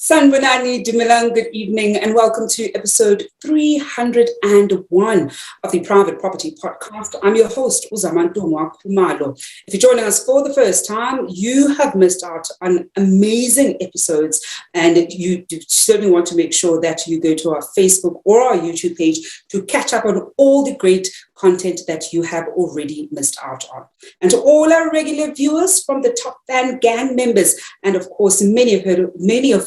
Sanbonani Dumilang, good evening and welcome to episode 301 of the Private Property Podcast. I'm your host, Uzamantumwa Kumalo. If you're joining us for the first time, you have missed out on amazing episodes, and you certainly want to make sure that you go to our Facebook or our YouTube page to catch up on all the great content that you have already missed out on. And to all our regular viewers, from the Top Fan Gang members, and of course, many of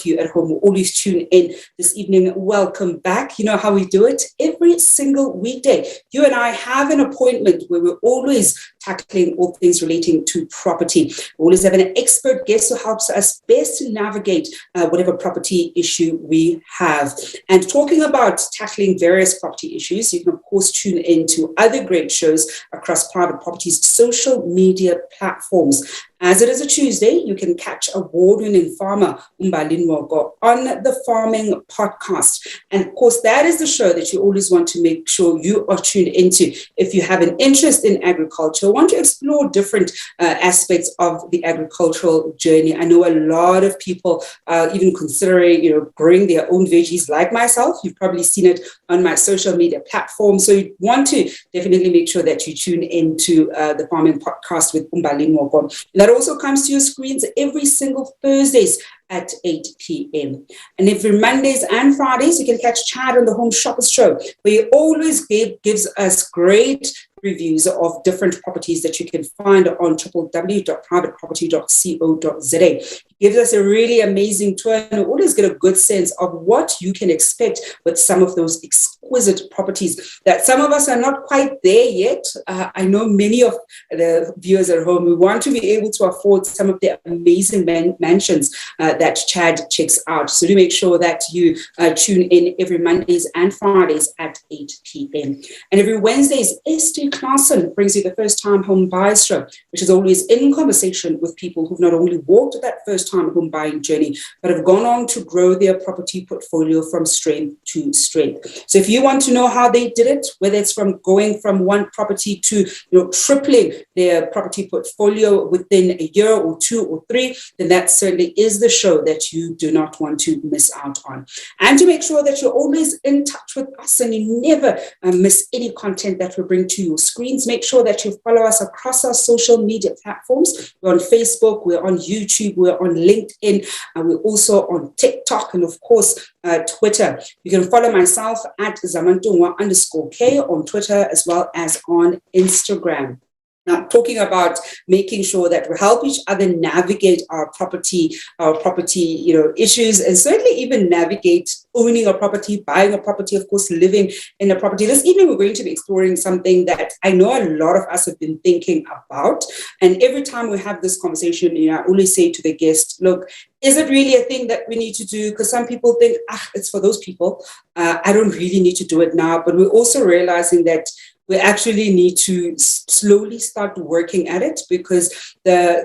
you at home who always tune in this evening, welcome back. You know how we do it every single weekday. You and I have an appointment where we're always tackling all things relating to property. We always have an expert guest who helps us best to navigate whatever property issue we have. And talking about tackling various property issues, you can of course tune in to other great shows across Private Property's social media platforms. As it is a Tuesday, you can catch award-winning farmer Umbali Nwogo on the Farming Podcast. And of course, that is the show that you always want to make sure you are tuned into. If you have an interest in agriculture, want to explore different aspects of the agricultural journey. I know a lot of people are even considering, growing their own veggies like myself. You've probably seen it on my social media platform. So you want to definitely make sure that you tune into the Farming Podcast with Umbali Nwogo. That also comes to your screens every single Thursdays at 8 p.m. And every Mondays and Fridays, you can catch Chad on the Home Shoppers Show, where he always gives us great reviews of different properties that you can find on www.privateproperty.co.za. He gives us a really amazing tour, and you always get a good sense of what you can expect with some of those exquisite properties that some of us are not quite there yet. I know many of the viewers at home, we want to be able to afford some of the amazing mansions that Chad checks out. So do make sure that you tune in every Mondays and Fridays at 8 p.m. And every Wednesdays, Esther Claassen brings you the First Time Home Buyers Show, which is always in conversation with people who've not only walked that first time home buying journey, but have gone on to grow their property portfolio from strength to strength. So if you want to know how they did it, whether it's from going from one property to tripling their property portfolio within a year or two or three, then that certainly is the show that you do not want to miss out on. And to make sure that you're always in touch with us and you never miss any content that we bring to your screens, make sure that you follow us across our social media platforms. We're on Facebook, we're on YouTube, we're on LinkedIn, and we're also on TikTok, and of course, Twitter. You can follow myself at Zamantungwa_K on Twitter as well as on Instagram. Now, talking about making sure that we help each other navigate our property issues, and certainly even navigate owning a property, buying a property, of course, living in a property. This evening, we're going to be exploring something that I know a lot of us have been thinking about. And every time we have this conversation, I always say to the guest, look, is it really a thing that we need to do? Because some people think, it's for those people. I don't really need to do it now. But we're also realizing that we actually need to slowly start working at it, because the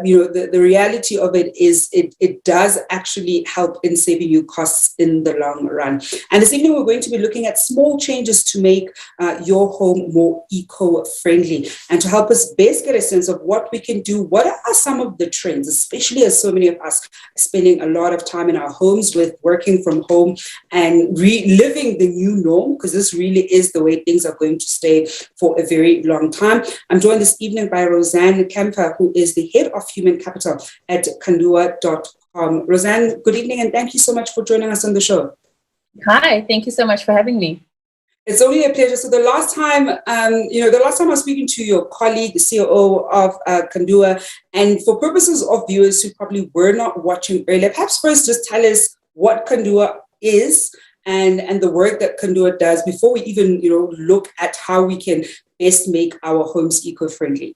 reality of it is it does actually help in saving you costs in the long run. And this evening, we're going to be looking at small changes to make your home more eco-friendly, and to help us best get a sense of what we can do. What are some of the trends, especially as so many of us are spending a lot of time in our homes with working from home and reliving the new norm, because this really is the way things are going to stay for a very long time. I'm joined this evening by Royzanne Kampher, who is the head of human capital at Kandua.com. Royzanne, good evening, and thank you so much for joining us on the show. Hi, thank you so much for having me. It's only a pleasure. So the last time I was speaking to your colleague, the COO of Kandua, and for purposes of viewers who probably were not watching earlier, perhaps first just tell us what Kandua is and the work that Kandua does before we even look at how we can best make our homes eco-friendly.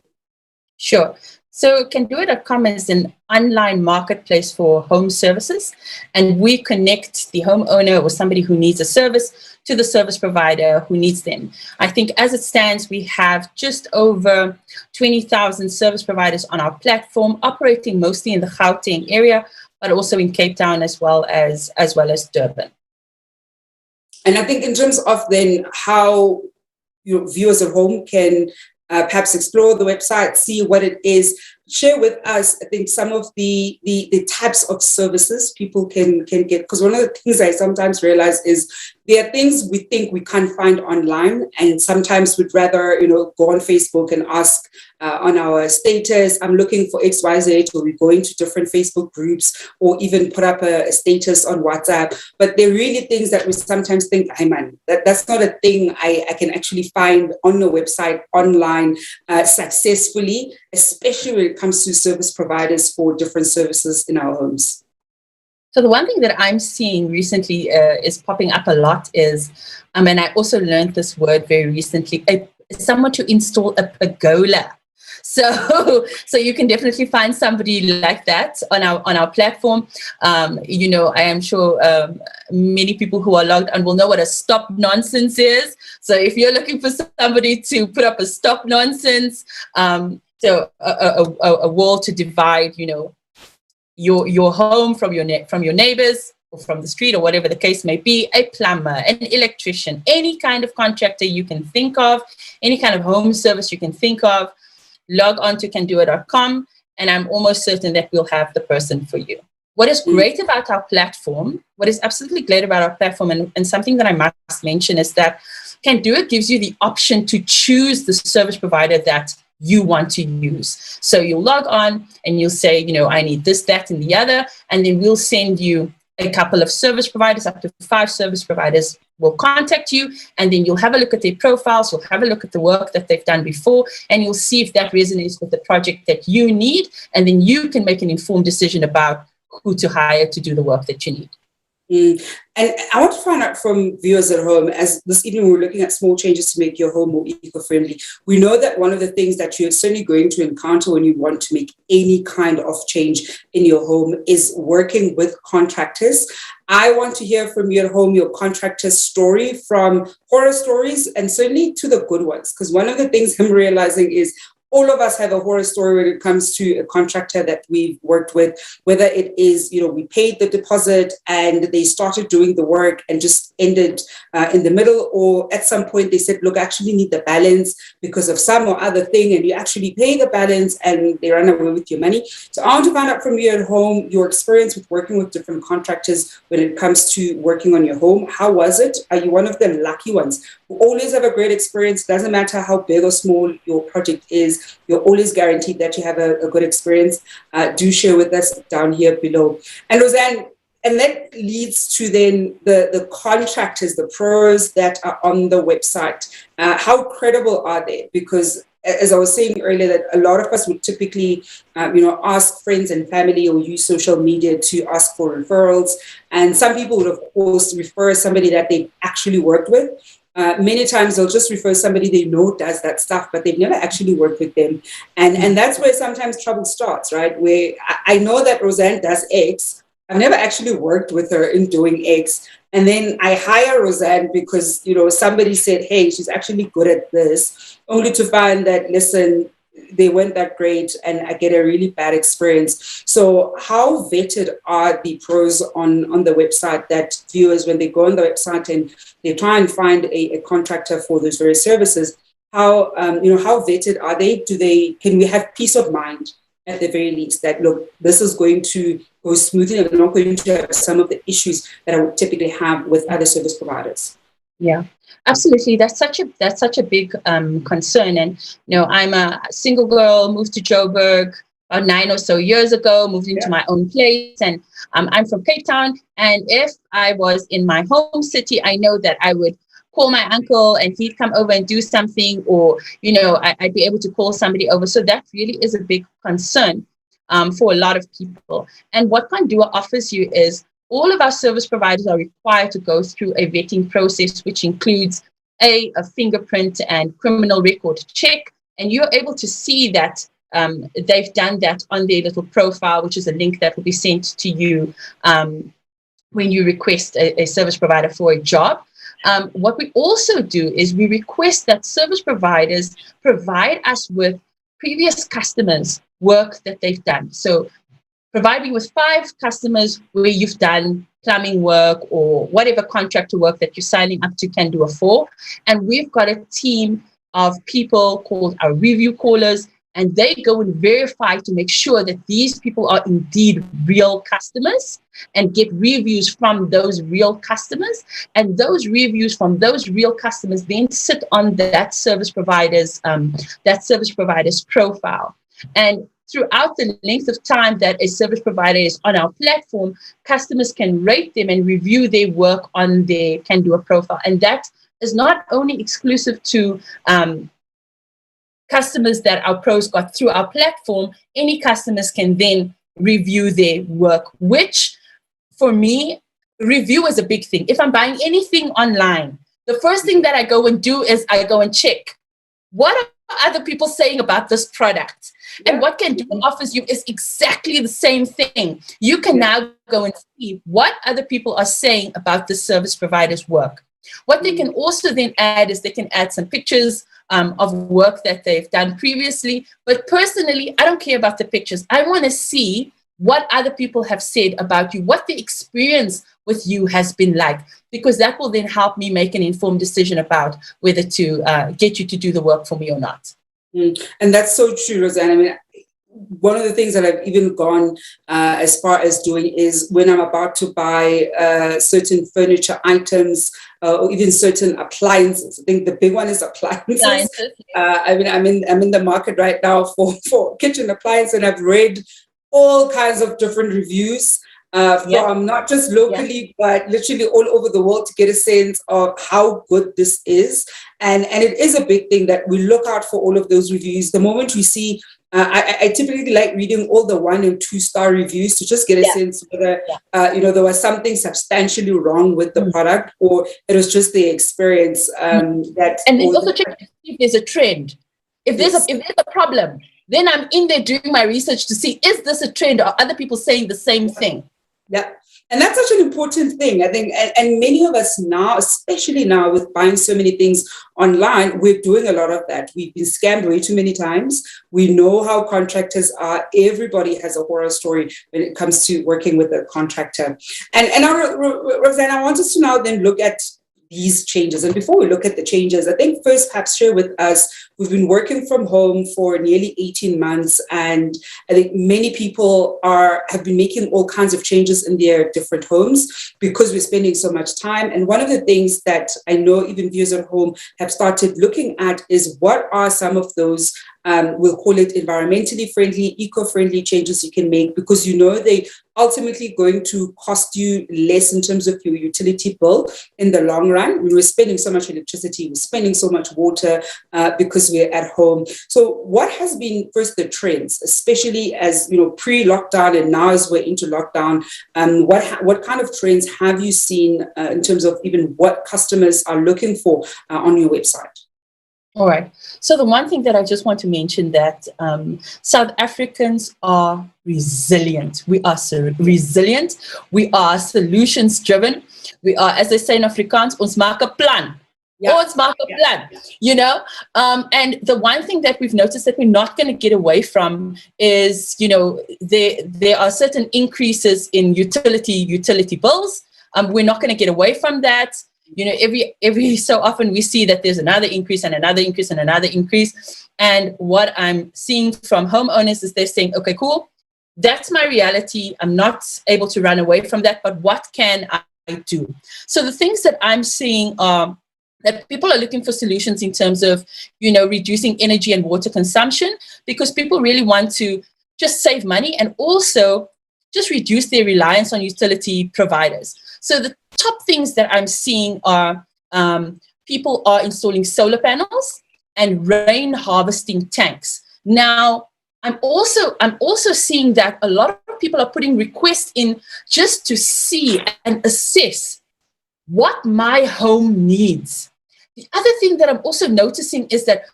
Sure. So Kandua.com is an online marketplace for home services, and we connect the homeowner or somebody who needs a service to the service provider who needs them. I think as it stands, we have just over 20,000 service providers on our platform, operating mostly in the Gauteng area, but also in Cape Town as well as Durban. And I think in terms of then how viewers at home can perhaps explore the website, see what it is. share with us, I think, some of the types of services people can get. Because one of the things I sometimes realize is there are things we think we can't find online, and sometimes we'd rather, go on Facebook and ask on our status, I'm looking for XYZ, or we go into different Facebook groups, or even put up a status on WhatsApp. But they're really things that we sometimes think, hey man, that's not a thing I can actually find on the website online successfully, especially when it comes to service providers for different services in our homes. So the one thing that I'm seeing recently is popping up a lot is, and I also learned this word very recently, someone to install a pergola. So you can definitely find somebody like that on our platform. I am sure many people who are logged on will know what a stop nonsense is. So if you're looking for somebody to put up a stop nonsense, so a wall to divide, your home from your neighbors or from the street or whatever the case may be, a plumber, an electrician, any kind of contractor you can think of, any kind of home service you can think of, log on to candoit.com, and I'm almost certain that we'll have the person for you. What is great about our platform, what is absolutely great about our platform, and something that I must mention is that Candoit gives you the option to choose the service provider that you want to use. So you'll log on and you'll say, I need this, that, and the other, and then we'll send you a couple of service providers, up to 5 service providers will contact you, and then you'll have a look at their profiles, you'll have a look at the work that they've done before, and you'll see if that resonates with the project that you need, and then you can make an informed decision about who to hire to do the work that you need. And I want to find out from viewers at home, as this evening we're looking at small changes to make your home more eco-friendly. We know that one of the things that you're certainly going to encounter when you want to make any kind of change in your home is working with contractors. I want to hear from you at home, your contractor story, from horror stories and certainly to the good ones. Because one of the things I'm realizing is all of us have a horror story when it comes to a contractor that we've worked with, whether it is, we paid the deposit and they started doing the work and just ended in the middle, or at some point they said, look, I actually need the balance because of some or other thing, and you actually pay the balance and they run away with your money. So I want to find out from you at home, your experience with working with different contractors when it comes to working on your home. How was it? Are you one of the lucky ones who always have a great experience? Doesn't matter how big or small your project is, you're always guaranteed that you have a good experience. Do share with us down here below. And Royzanne, and that leads to then the contractors, the pros that are on the website. How credible are they? Because as I was saying earlier, that a lot of us would typically, ask friends and family or use social media to ask for referrals. And some people would, of course, refer somebody that they actually worked with. Many times they'll just refer somebody they know does that stuff, but they've never actually worked with them. And that's where sometimes trouble starts, right? Where I know that Royzanne does X. I've never actually worked with her in doing X. And then I hire Royzanne because, somebody said, hey, she's actually good at this, only to find that, listen, they weren't that great and I get a really bad experience. So how vetted are the pros on the website that viewers, when they go on the website and they try and find a contractor for those various services, how vetted are they? Can we have peace of mind at the very least that, look, this is going to go smoothly and I'm not going to have some of the issues that I would typically have with other service providers? Yeah, absolutely. That's such a big concern. And I'm a single girl, moved to Joburg about 9 or so years ago, moved into my own place, and I'm from Cape Town. And if I was in my home city, I know that I would call my uncle and he'd come over and do something, or I'd be able to call somebody over. So that really is a big concern for a lot of people. And what Candoit offers you is, all of our service providers are required to go through a vetting process, which includes a fingerprint and criminal record check. And you're able to see that they've done that on their little profile, which is a link that will be sent to you when you request a service provider for a job. What we also do is we request that service providers provide us with previous customers' work that they've done. So provide me with 5 customers where you've done plumbing work or whatever contractor work that you're signing up to Candoit for. And we've got a team of people called our review callers, and they go and verify to make sure that these people are indeed real customers and get reviews from those real customers. And those reviews from those real customers then sit on that service provider's profile. And throughout the length of time that a service provider is on our platform, customers can rate them and review their work on their Can Do a profile. And that is not only exclusive to customers that our pros got through our platform. Any customers can then review their work, which for me, review is a big thing. If I'm buying anything online, the first thing that I go and do is I go and check, what are other people saying about this product? And what Can Do offers you is exactly the same thing. You can now go and see what other people are saying about the service provider's work. What they can also then add is they can add some pictures of work that they've done previously. But personally, I don't care about the pictures. I want to see what other people have said about you, what the experience with you has been like, because that will then help me make an informed decision about whether to get you to do the work for me or not. And that's so true, Royzanne. I mean, one of the things that I've even gone as far as doing is when I'm about to buy certain furniture items or even certain appliances. I think the big one is appliances. I mean, I'm in the market right now for kitchen appliances, and I've read all kinds of different reviews from not just locally, but literally all over the world to get a sense of how good this is. And it is a big thing that we look out for all of those reviews. The moment we see, I typically like reading all the 1 and 2 star reviews to just get a sense whether, there was something substantially wrong with the product, or it was just the experience that. And then also check if there's a trend. If there's a problem, then I'm in there doing my research to see, is this a trend or other people saying the same thing? Yeah. And that's such an important thing, I think. And many of us now, especially now with buying so many things online, we're doing a lot of that. We've been scammed way too many times. We know how contractors are. Everybody has a horror story when it comes to working with a contractor. And now, Royzanne, I want us to now then look at these changes. And before we look at the changes, I think first perhaps share with us, we've been working from home for nearly 18 months. And I think many people have been making all kinds of changes in their different homes because we're spending so much time. And one of the things that I know even viewers at home have started looking at is what are some of those we'll call it environmentally friendly, eco-friendly changes you can make, because they ultimately going to cost you less in terms of your utility bill in the long run. We're spending so much electricity, we're spending so much water because we're at home. So what has been first the trends, especially as pre-lockdown and now as we're into lockdown, what kind of trends have you seen in terms of even what customers are looking for on your website? All right. So the one thing that I just want to mention that South Africans are resilient. We are so resilient. We are solutions driven. We are, as they say in Afrikaans, ons maak 'n plan. Ons maak 'n plan, and the one thing that we've noticed that we're not going to get away from is, there are certain increases in utility bills. We're not going to get away from that. Every so often we see that there's another increase and another increase and another increase. And what I'm seeing from homeowners is they're saying, okay, cool, that's my reality. I'm not able to run away from that, but what can I do? So the things that I'm seeing are that people are looking for solutions in terms of, reducing energy and water consumption, because people really want to just save money and also just reduce their reliance on utility providers. So the top things that I'm seeing are people are installing solar panels and rain harvesting tanks. Now, I'm also seeing that a lot of people are putting requests in just to see and assess what my home needs. The other thing that I'm also noticing is that,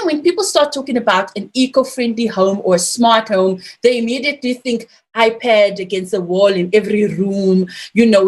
when people start talking about an eco-friendly home or a smart home, they immediately think iPad against the wall in every room,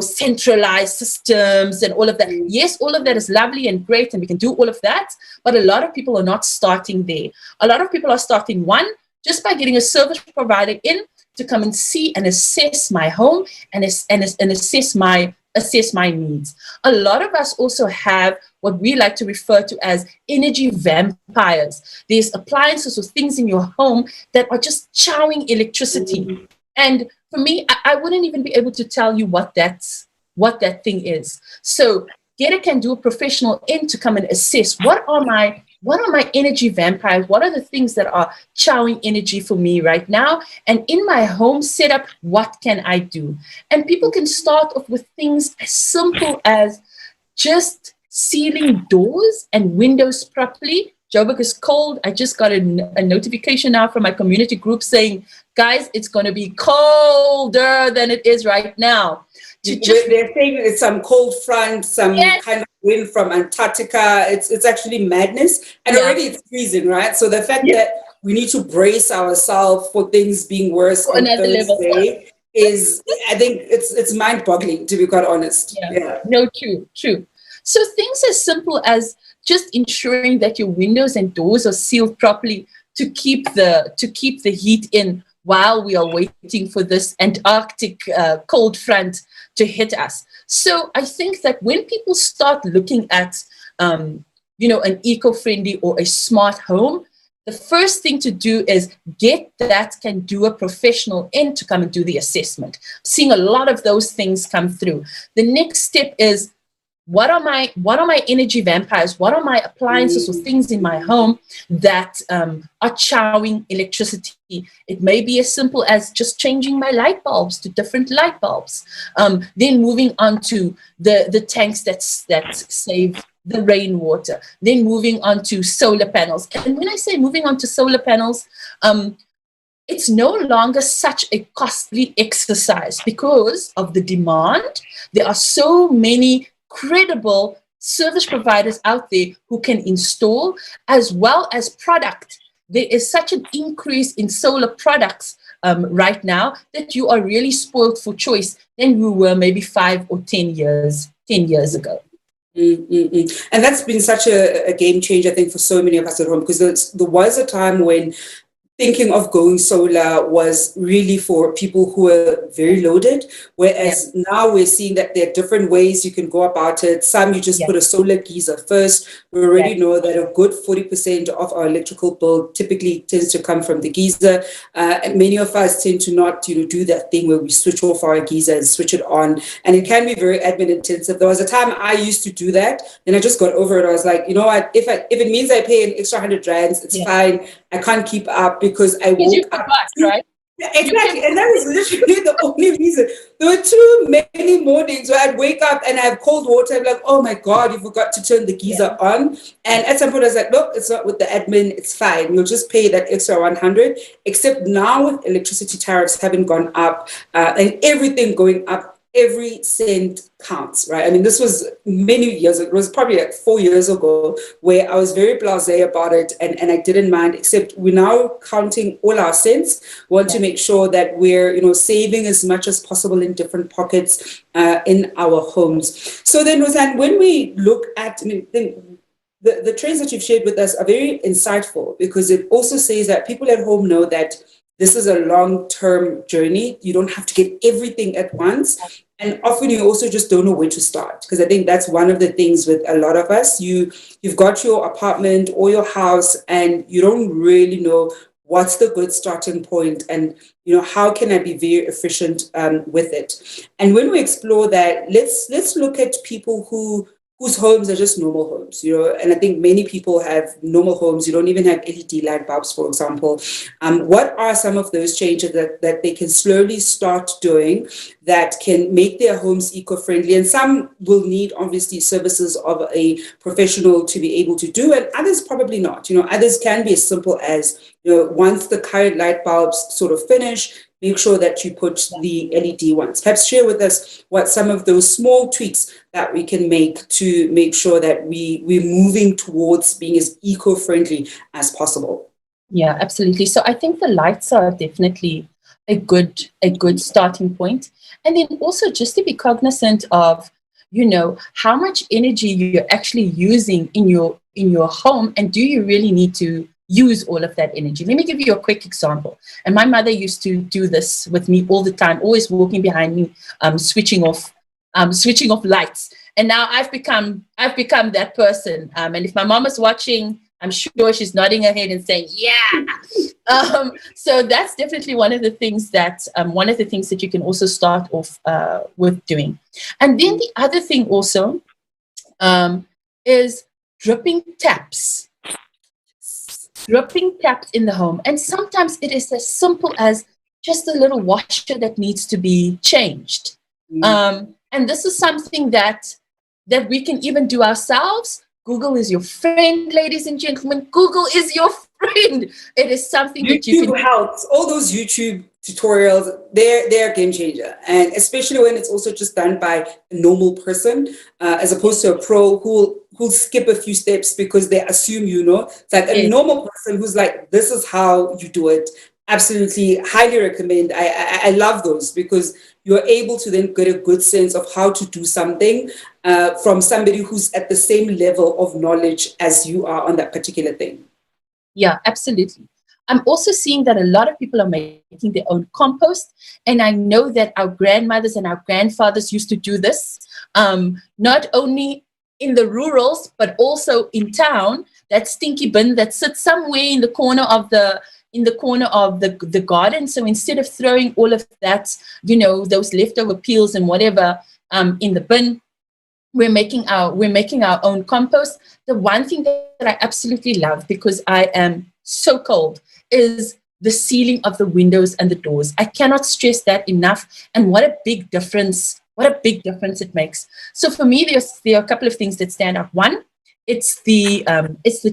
centralized systems and all of that. Yes, all of that is lovely and great, and we can do all of that, but a lot of people are not starting there. A lot of people are starting, one, just by getting a service provider in to come and see and assess my home and assess my assess my needs. A lot of us also have what we like to refer to as energy vampires. There's appliances or things in your home that are just chowing electricity. And for me, I wouldn't even be able to tell you what that thing is. So GETA can do a professional in to come and assess what are my energy vampires, what are the things that are chowing energy for me right now, and in my home setup, what can I do? And people can start off with things as simple as just sealing doors and windows properly. Joburg is cold. I just got a notification now from my community group saying, guys, it's going to be colder than it is right now. They're saying it's some cold front, some kind of wind from Antarctica. It's actually madness. And already it's freezing, right? So the fact that we need to brace ourselves for things being worse on Thursday is, I think it's mind-boggling, to be quite honest. Yeah. No, true. So things as simple as just ensuring that your windows and doors are sealed properly to keep the heat in while we are waiting for this Antarctic cold front to hit us. So I think that when people start looking at, an eco-friendly or a smart home, the first thing to do is get that can do a professional in to come and do the assessment. Seeing a lot of those things come through. The next step is, what are my energy vampires? What are my appliances or things in my home that are chowing electricity? It may be as simple as just changing my light bulbs to different light bulbs. Then moving on to the tanks that save the rainwater. Then moving on to solar panels. And when I say moving on to solar panels, it's no longer such a costly exercise because of the demand. There are so many credible service providers out there who can install, as well as product. There is such an increase in solar products right now that you are really spoiled for choice than you were maybe 5 or 10 years ago. And that's been such a game changer, I think, for so many of us at home, because there was a time when thinking of going solar was really for people who are very loaded, whereas now we're seeing that there are different ways you can go about it. Some you just put a solar geyser first. We already know that a good 40% of our electrical bill typically tends to come from the geyser. And many of us tend to not do that thing where we switch off our geyser and switch it on. And it can be very admin intensive. There was a time I used to do that, and I just got over it. I was like, you know what, if it means I pay an extra 100 rands, it's fine. I can't keep up because I woke up. Right? Yeah, exactly. And that was literally the only reason. There were too many mornings where I'd wake up and I have cold water. I'm like, oh my God, you forgot to turn the geyser on. And at some point I was like, look, it's not with the admin, it's fine. You'll just pay that extra 100. Except now with electricity tariffs having gone up and everything going up, every cent counts, right? I mean, this was many years ago. It was probably like 4 years ago where I was very blasé about it and I didn't mind, except we're now counting all our cents. We want to make sure that we're, saving as much as possible in different pockets in our homes. So then, Royzanne, when we look at, the trends that you've shared with us are very insightful, because it also says that people at home know that this is a long-term journey. You don't have to get everything at once. And often you also just don't know where to start, because I think that's one of the things with a lot of us. You've got your apartment or your house and you don't really know what's the good starting point and, how can I be very efficient with it. And when we explore that, let's look at people whose homes are just normal homes, and I think many people have normal homes. You don't even have LED light bulbs, for example. What are some of those changes that they can slowly start doing that can make their homes eco-friendly? And some will need, obviously, services of a professional to be able to do, and others probably not. Others can be as simple as, once the current light bulbs sort of finish, make sure that you put the LED ones. Perhaps share with us what some of those small tweaks that we can make to make sure that we're moving towards being as eco-friendly as possible. Yeah, absolutely. So I think the lights are definitely a good starting point. And then also just to be cognizant of, how much energy you're actually using in your home, and do you really need to use all of that energy? Let me give you a quick example. And my mother used to do this with me all the time, always walking behind me, switching off switching off lights. And now I've become that person. And if my mom is watching, I'm sure she's nodding her head and saying, yeah. So that's definitely one of the things that you can also start off with doing. And then the other thing also is dripping taps in the home. And sometimes it is as simple as just a little washer that needs to be changed. And this is something that we can even do ourselves. Google is your friend, ladies and gentlemen. Google is your friend. It is something that you can help. All those YouTube tutorials, they're a game changer. And especially when it's also just done by a normal person, as opposed to a pro who'll skip a few steps because they assume you know. It's like a normal person who's like, this is how you do it. Absolutely, highly recommend. I love those because you're able to then get a good sense of how to do something from somebody who's at the same level of knowledge as you are on that particular thing. Yeah, absolutely. I'm also seeing that a lot of people are making their own compost. And I know that our grandmothers and our grandfathers used to do this, not only in the rurals, but also in town. That stinky bin that sits somewhere in the corner of the garden. So instead of throwing all of that, those leftover peels and whatever in the bin, we're making our own compost. The one thing that I absolutely love, because I am so cold, is the sealing of the windows and the doors. I cannot stress that enough. And what a big difference it makes. So for me, there are a couple of things that stand out. One, it's the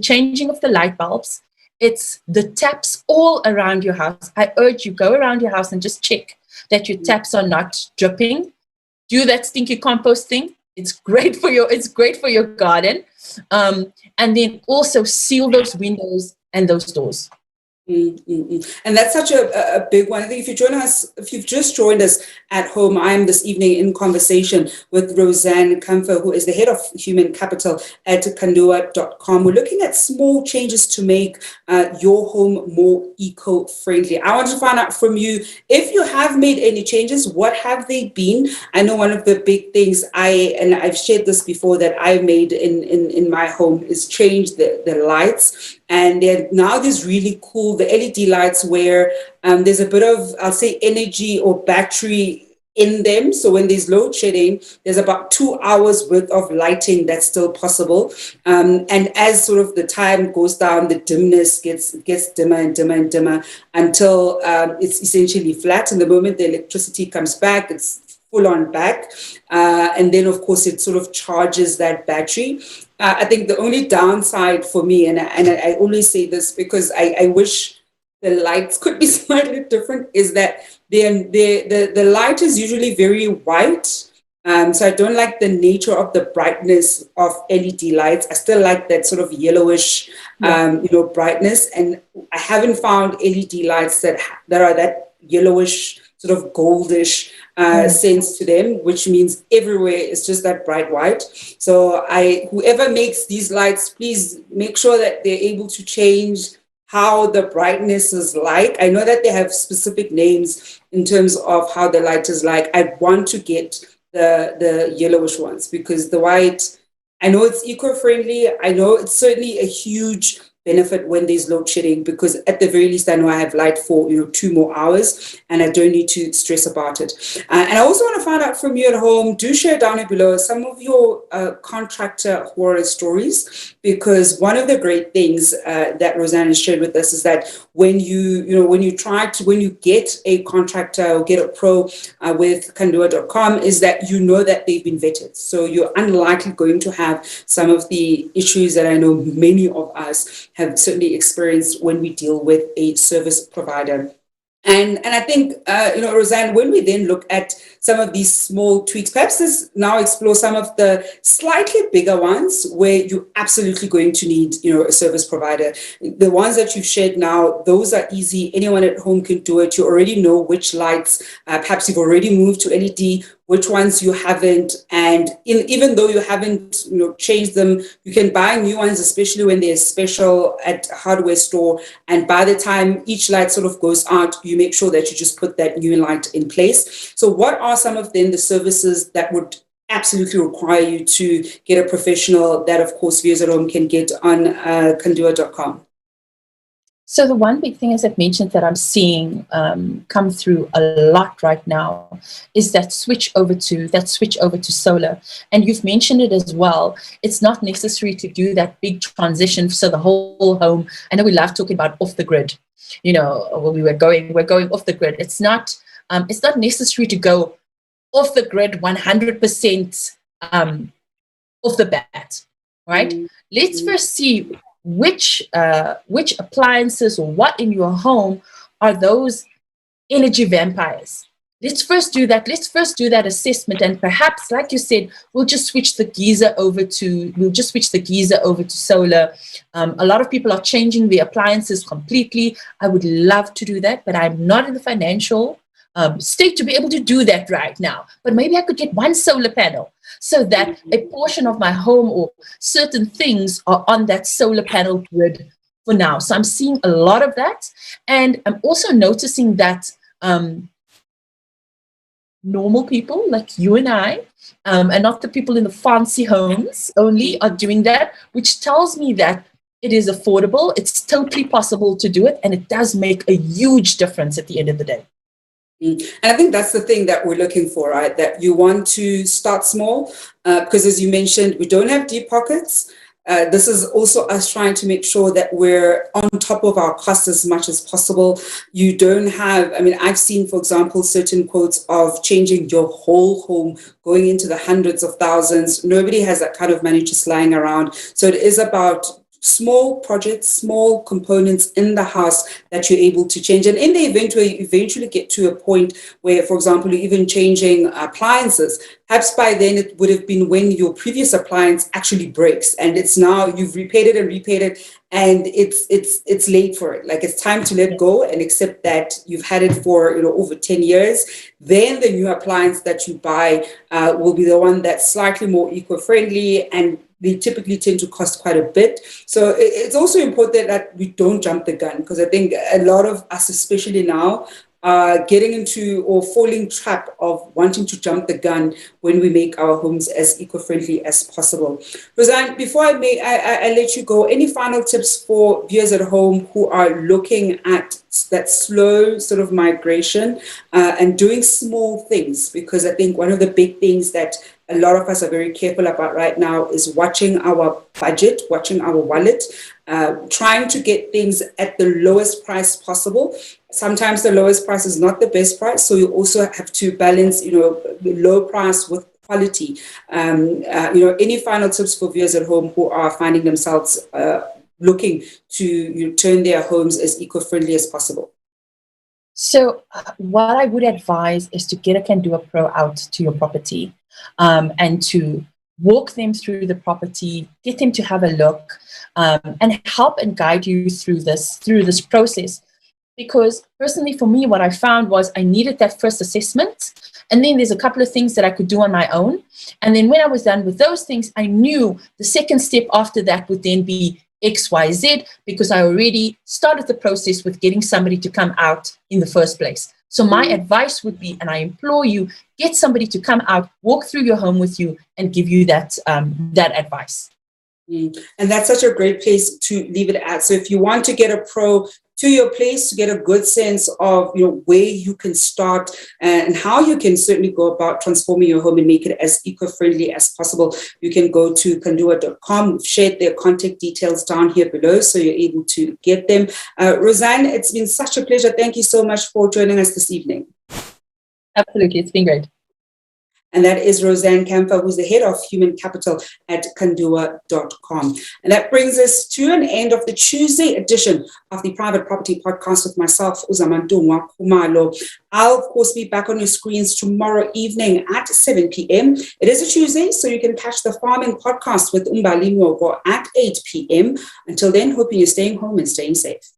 changing of the light bulbs. It's the taps all around your house. I urge you, go around your house and just check that your taps are not dripping. Do that stinky compost thing. It's great for your garden. And then also seal those windows and those doors. And that's such a big one. I think if you've just joined us at home, I am this evening in conversation with Royzanne Kampher, who is the head of human capital at Kandua.com. We're looking at small changes to make your home more eco-friendly. I want to find out from you, if you have made any changes, what have they been? I know one of the big things I've shared this before that I made in my home is change the lights. And now there's really cool, the LED lights where there's a bit of, I'll say, energy or battery in them. So when there's load shedding, there's about 2 hours worth of lighting that's still possible. And as sort of the time goes down, the dimness gets dimmer and dimmer and dimmer until it's essentially flat. And the moment the electricity comes back, it's full on back. And then, of course, it sort of charges that battery. I think the only downside for me, and I always say this because I wish the lights could be slightly different, is that the light is usually very white. So I don't like the nature of the brightness of LED lights. I still like that sort of yellowish, brightness. And I haven't found LED lights that are that yellowish, sort of goldish sense to them, which means everywhere is just that bright white. So whoever makes these lights, please make sure that they're able to change how the brightness is like. I know that they have specific names in terms of how the light is like. I want to get the yellowish ones because the white, I know it's eco-friendly. I know it's certainly a huge benefit when there's load shedding, because at the very least I know I have light for 2 more hours and I don't need to stress about it. And I also want to find out from you at home, do share down here below some of your contractor horror stories, because one of the great things that Royzanne has shared with us is that when you get a contractor or get a pro with Kandua.com, is that you know that they've been vetted. So you're unlikely going to have some of the issues that I know many of us have certainly experienced when we deal with a service provider. And I think, Royzanne, when we then look at some of these small tweaks, perhaps let's now explore some of the slightly bigger ones where you're absolutely going to need, a service provider. The ones that you've shared now, those are easy. Anyone at home can do it. You already know which lights, perhaps you've already moved to LED, which ones you haven't. And even though you haven't, changed them, you can buy new ones, especially when they're special at a hardware store. And by the time each light sort of goes out, you make sure that you just put that new light in place. So what are some of then the services that would absolutely require you to get a professional that, of course, Viewers at Home can get on Kandua.com? So the one big thing, as I've mentioned, that I'm seeing come through a lot right now is that switch over to solar. And you've mentioned it as well. It's not necessary to do that big transition. So the whole home. I know we love talking about off the grid. You know, when we're going off the grid. It's not necessary to go off the grid 100% off the bat, right? Mm-hmm. Let's first see which appliances or what in your home are those energy vampires. Let's first do that. Let's first do that assessment, and perhaps, like you said, we'll just switch the geyser over to solar. A lot of people are changing the appliances completely. I would love to do that, but I'm not in the financial state to be able to do that right now. But maybe I could get one solar panel so that a portion of my home or certain things are on that solar panel grid for now. So I'm seeing a lot of that. And I'm also noticing that normal people like you and I, and not the people in the fancy homes only, are doing that, which tells me that it is affordable, it's totally possible to do it, and it does make a huge difference at the end of the day. And I think that's the thing that we're looking for, right? That you want to start small, because as you mentioned, we don't have deep pockets. This is also us trying to make sure that we're on top of our costs as much as possible. You don't have, I mean, I've seen, for example, certain quotes of changing your whole home, going into the hundreds of thousands. Nobody has that kind of money just lying around. So it is about small projects, small components in the house that you're able to change. And in the event where you eventually get to a point where, for example, you're even changing appliances, perhaps by then it would have been when your previous appliance actually breaks, and it's now you've repaid it, and it's late for it. Like, it's time to let go and accept that you've had it for over 10 years. Then the new appliance that you buy will be the one that's slightly more eco-friendly, and they typically tend to cost quite a bit. So it's also important that we don't jump the gun, because I think a lot of us, especially now, are getting into or falling trap of wanting to jump the gun when we make our homes as eco-friendly as possible. Royzanne, before I let you go, any final tips for viewers at home who are looking at that slow sort of migration and doing small things? Because I think one of the big things that a lot of us are very careful about right now is watching our budget, watching our wallet, trying to get things at the lowest price possible. Sometimes the lowest price is not the best price, so you also have to balance, low price with quality. Any final tips for viewers at home who are finding themselves looking to turn their homes as eco-friendly as possible? So what I would advise is to get a Kandua Pro out to your property and to walk them through the property, get them to have a look, and help and guide you through this process. Because personally, for me, what I found was I needed that first assessment, and then there's a couple of things that I could do on my own. And then when I was done with those things, I knew the second step after that would then be XYZ, because I already started the process with getting somebody to come out in the first place. So my advice would be, and I implore you, get somebody to come out, walk through your home with you, and give you that advice. And that's such a great place to leave it at. So if you want to get a pro to your place to get a good sense of where you can start and how you can certainly go about transforming your home and make it as eco-friendly as possible, you can go to Kandua.com. We've shared their contact details down here below, so you're able to get them. Royzanne, it's been such a pleasure. Thank you so much for joining us this evening. Absolutely, it's been great. And that is Royzanne Kampfer, who's the head of human capital at Kandua.com. And that brings us to an end of the Tuesday edition of the Private Property Podcast with myself, Uzamantungwa Khumalo. I'll, of course, be back on your screens tomorrow evening at 7 p.m. It is a Tuesday, so you can catch the Farming Podcast with Umbali Ngogo at 8 p.m. Until then, hoping you're staying home and staying safe.